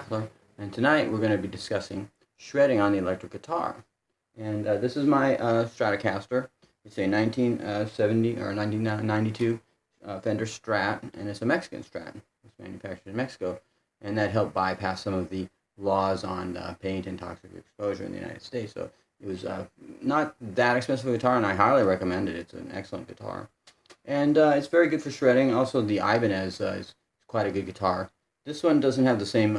Schaffler, and tonight we're going to be discussing shredding on the electric guitar. And this is my Stratocaster. It's a 1970 or 1992 Fender Strat, and it's a Mexican Strat. It's manufactured in Mexico, and that helped bypass some of the laws on paint and toxic exposure in the United States. So it was not that expensive a guitar, and I highly recommend it. It's an excellent guitar. And it's very good for shredding. Also, the Ibanez is quite a good guitar. This one doesn't have the same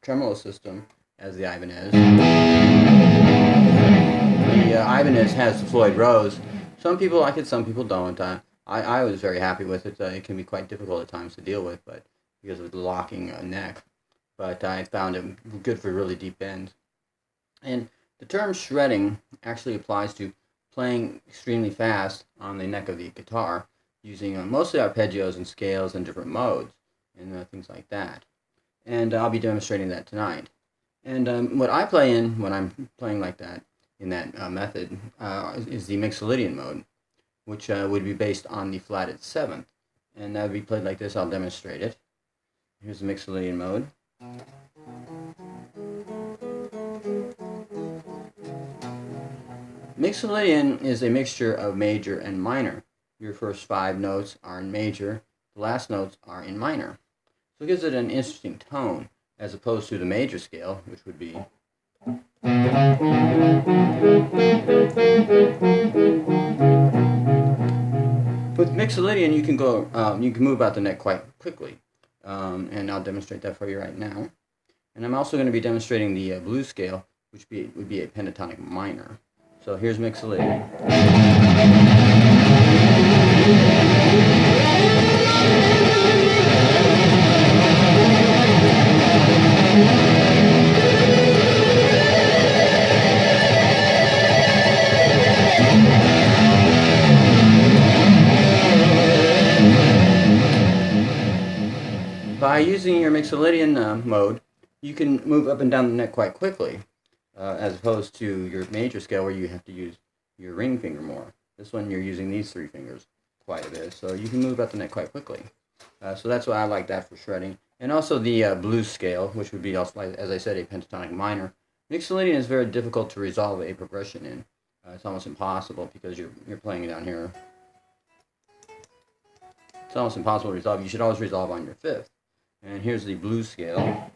tremolo system as the Ibanez. The Ibanez has the Floyd Rose. Some people like it, some people don't. I was very happy with it. It can be quite difficult at times to deal with, but because of the locking neck. But I found it good for really deep bends. And the term shredding actually applies to playing extremely fast on the neck of the guitar, using mostly arpeggios and scales and different modes and things like that. And I'll be demonstrating that tonight. And what I play in when I'm playing like that, in that method, is the Mixolydian mode, which would be based on the flatted 7th. And that would be played like this. I'll demonstrate it. Here's the Mixolydian mode. Mixolydian is a mixture of major and minor. Your first 5 notes are in major, the last notes are in minor. So it gives it an interesting tone, as opposed to the major scale, which would be. With Mixolydian, you can move out the neck quite quickly, and I'll demonstrate that for you right now. And I'm also going to be demonstrating the blues scale, which would be a pentatonic minor. So here's Mixolydian. By using your Mixolydian mode, you can move up and down the neck quite quickly, as opposed to your major scale where you have to use your ring finger more. This one you're using these 3 fingers quite a bit, so you can move up the neck quite quickly. So that's why I like that for shredding. And also the blues scale, which would be also, as I said, a pentatonic minor. Mixolydian is very difficult to resolve a progression in. It's almost impossible because you're playing down here. It's almost impossible to resolve. You should always resolve on your 5th. And here's the blues scale.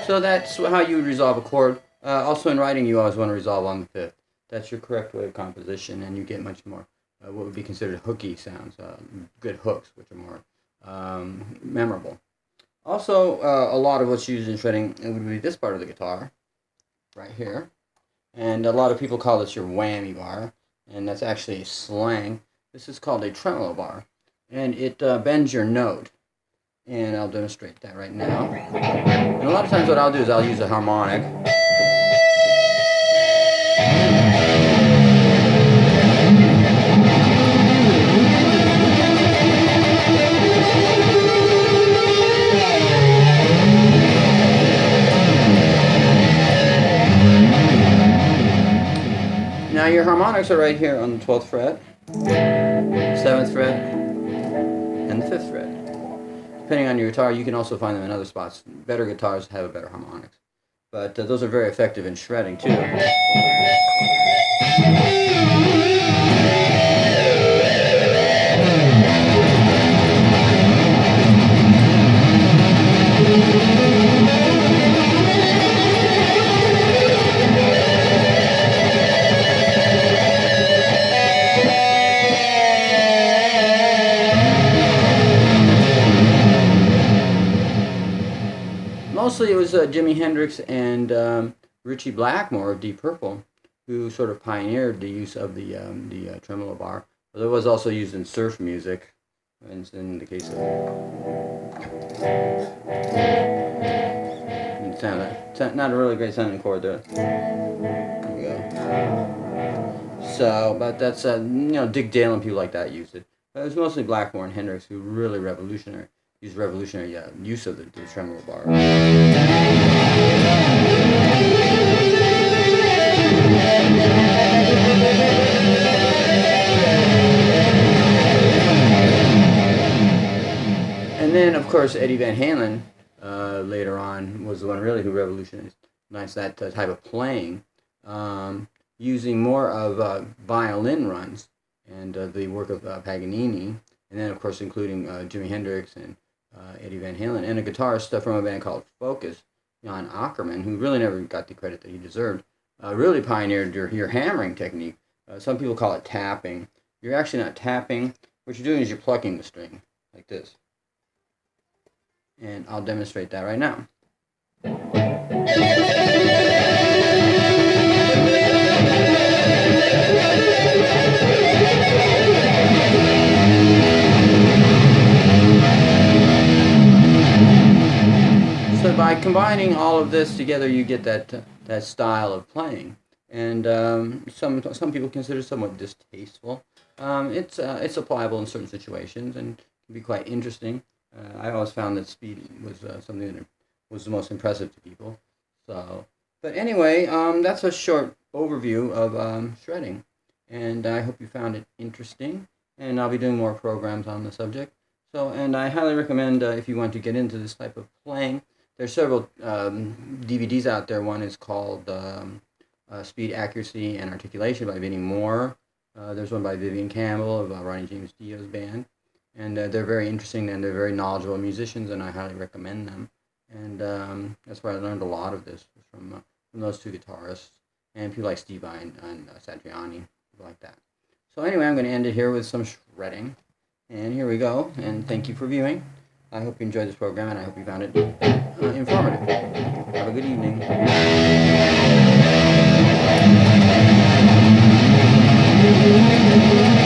So that's how you would resolve a chord. Also in writing, you always want to resolve on the 5th. That's your correct way of composition, and you get much more what would be considered hooky sounds, good hooks, which are more memorable. Also, a lot of what's used in shredding would be this part of the guitar, right here. And a lot of people call this your whammy bar, and that's actually a slang. This is called a tremolo bar, and it bends your note. And I'll demonstrate that right now. And a lot of times what I'll do is I'll use a harmonic. Now your harmonics are right here on the 12th fret, 7th fret, and the 5th fret. Depending on your guitar, you can also find them in other spots. Better guitars have a better harmonics. But those are very effective in shredding too. Mostly it was Jimi Hendrix and Ritchie Blackmore of Deep Purple who sort of pioneered the use of the tremolo bar. But it was also used in surf music, in the case of not a really great sounding chord there. There we go. So, but that's Dick Dale and people like that used it. But it was mostly Blackmore and Hendrix who really used revolutionary use of the tremolo bar. And then, of course, Eddie Van Halen later on was the one really who revolutionized that type of playing, using more of violin runs and the work of Paganini, and then, of course, including Jimi Hendrix and Eddie Van Halen, and a guitarist from a band called Focus, Jan Ackerman, who really never got the credit that he deserved, really pioneered your hammering technique. Some people call it tapping. You're actually not tapping. What you're doing is you're plucking the string, like this. And I'll demonstrate that right now. So by combining all of this together, you get that style of playing, and some people consider it somewhat distasteful. It's applicable in certain situations and can be quite interesting. I always found that speed was something that was the most impressive to people. So, but anyway, that's a short overview of shredding, and I hope you found it interesting. And I'll be doing more programs on the subject. So, and I highly recommend if you want to get into this type of playing. There's several DVDs out there. One is called Speed, Accuracy, and Articulation by Vinnie Moore. There's one by Vivian Campbell of Ronnie James Dio's band. And they're very interesting, and they're very knowledgeable musicians, and I highly recommend them. And that's where I learned a lot of this, from those two guitarists, and people like Steve Vai and Satriani, people like that. So anyway, I'm going to end it here with some shredding. And here we go, and thank you for viewing. I hope you enjoyed this program, and I hope you found it informative. Have a good evening.